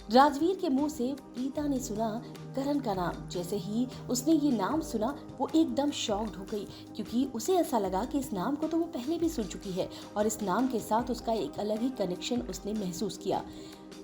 राजवीर के मुंह से प्रीता ने सुना करण का नाम। जैसे ही उसने ये नाम सुना वो एकदम शॉक्ड हो गई, क्योंकि उसे ऐसा लगा कि इस नाम को तो वो पहले भी सुन चुकी है और इस नाम के साथ उसका एक अलग ही कनेक्शन उसने महसूस किया।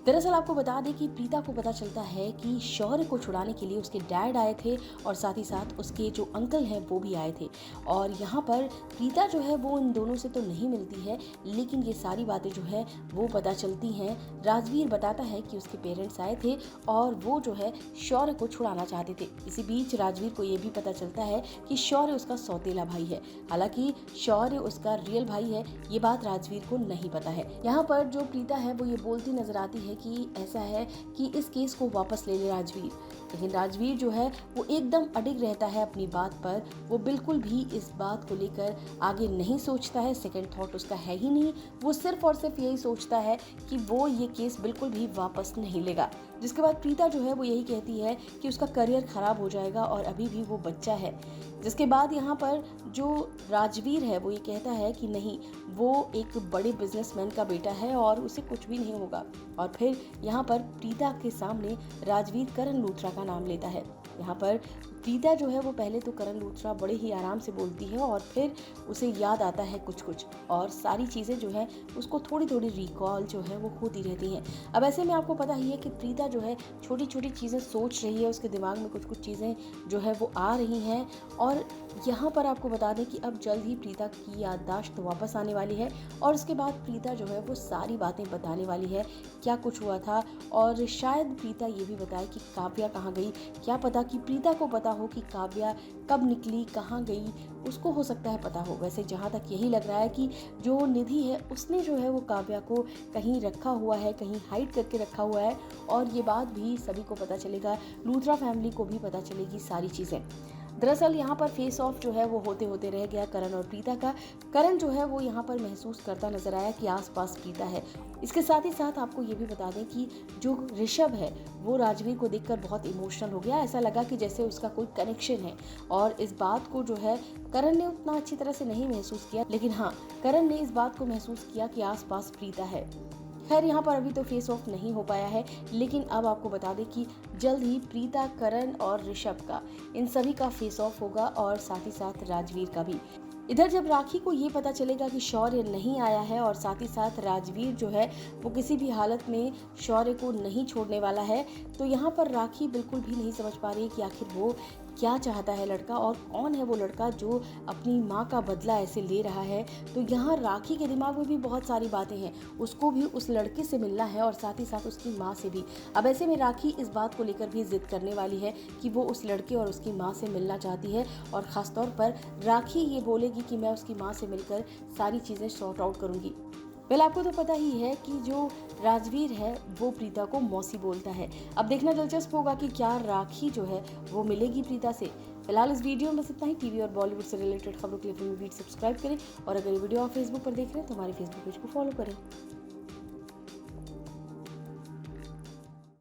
दरअसल आपको बता दें कि प्रीता को पता चलता है कि शौर्य को छुड़ाने के लिए उसके डैड आए थे और साथ ही साथ उसके जो अंकल हैं वो भी आए थे। और यहाँ पर प्रीता जो है वो इन दोनों से तो नहीं मिलती है, लेकिन ये सारी बातें जो है वो पता चलती हैं। राजवीर बताता है कि उसके पेरेंट्स आए थे और वो जो है शौर्य को छुड़ाना चाहते थे। इसी बीच राजवीर को ये भी पता चलता है कि शौर्य उसका सौतेला भाई है। हालांकि शौर्य उसका रियल भाई है, ये बात राजवीर को नहीं पता है। यहाँ पर जो प्रीता है वो ये बोलती नजर आती है कि ऐसा है कि इस केस को वापस ले ले राजवीर, लेकिन राजवीर जो है वो एकदम अडिग रहता है अपनी बात पर। वो बिल्कुल भी इस बात को लेकर आगे नहीं सोचता है, सेकंड थॉट उसका है ही नहीं। वो सिर्फ और सिर्फ यही सोचता है कि वो ये केस बिल्कुल भी वापस नहीं लेगा। जिसके बाद प्रीता जो है वो यही कहती है कि उसका करियर खराब हो जाएगा और अभी भी वो बच्चा है। जिसके बाद यहाँ पर जो राजवीर है वो ये कहता है कि नहीं, वो एक बड़े बिजनेसमैन का बेटा है और उसे कुछ भी नहीं होगा। और फिर यहाँ पर प्रीता के सामने राजवीर करण लूथरा का नाम लेता है। यहाँ पर प्रीता जो है वो पहले तो करण लूथरा बड़े ही आराम से बोलती है और फिर उसे याद आता है कुछ कुछ, और सारी चीज़ें जो है उसको थोड़ी थोड़ी रिकॉल जो है वो होती रहती हैं। अब ऐसे में आपको पता ही है कि प्रीता जो है छोटी छोटी चीज़ें सोच रही है, उसके दिमाग में कुछ कुछ चीज़ें जो है वो आ रही हैं। और यहाँ पर आपको बता दें कि अब जल्द ही प्रीता की याददाश्त वापस आने वाली है और उसके बाद प्रीता जो है वो सारी बातें बताने वाली है, क्या कुछ हुआ था। और शायद प्रीता ये भी बताए कि काव्या कहाँ गई। क्या पता कि प्रीता को पता हो कि काव्या कब निकली, कहाँ गई, उसको हो सकता है पता हो। वैसे जहाँ तक यही लग रहा है कि जो निधि है उसने जो है वो काव्या को कहीं रखा हुआ है, कहीं हाइड करके रखा हुआ है, और ये बात भी सभी को पता चलेगा, लूथरा फैमिली को भी पता चलेगी सारी चीज़ें। दरअसल यहाँ पर फेस ऑफ जो है वो होते होते रह गया करण और प्रीता का। करण जो है वो यहाँ पर महसूस करता नजर आया कि आसपास प्रीता है। इसके साथ ही साथ आपको ये भी बता दें कि जो ऋषभ है वो राजवीर को देखकर बहुत इमोशनल हो गया। ऐसा लगा कि जैसे उसका कोई कनेक्शन है, और इस बात को जो है करण ने उतना अच्छी तरह से नहीं महसूस किया, लेकिन हाँ, करण ने इस बात को महसूस किया कि आसपास प्रीता है। खैर यहाँ पर अभी तो फेस ऑफ नहीं हो पाया है, लेकिन अब आपको बता दें कि जल्द ही प्रीता, करण और ऋषभ का, इन सभी का फेस ऑफ होगा और साथ ही साथ राजवीर का भी। इधर जब राखी को ये पता चलेगा कि शौर्य नहीं आया है और साथ ही साथ राजवीर जो है वो किसी भी हालत में शौर्य को नहीं छोड़ने वाला है, तो यहाँ पर राखी बिल्कुल भी नहीं समझ पा रही कि आखिर वो क्या चाहता है लड़का, और कौन है वो लड़का जो अपनी माँ का बदला ऐसे ले रहा है। तो यहाँ राखी के दिमाग में भी बहुत सारी बातें हैं, उसको भी उस लड़के से मिलना है और साथ ही साथ उसकी माँ से भी। अब ऐसे में राखी इस बात को लेकर भी जिद करने वाली है कि वो उस लड़के और उसकी माँ से मिलना चाहती है, और ख़ासतौर पर राखी ये बोलेगी कि मैं उसकी माँ से मिलकर सारी चीज़ें सॉर्ट आउट करूँगी। वेल, आपको तो पता ही है कि जो राजवीर है वो प्रीता को मौसी बोलता है। अब देखना दिलचस्प होगा कि क्या राखी जो है वो मिलेगी प्रीता से। फिलहाल इस वीडियो में बस इतना ही। टीवी और बॉलीवुड से रिलेटेड खबरों के लिए फिल्मी बीट सब्सक्राइब करें, और अगर ये वीडियो आप फेसबुक पर देख रहे हैं तो हमारे फेसबुक पेज को फॉलो करें।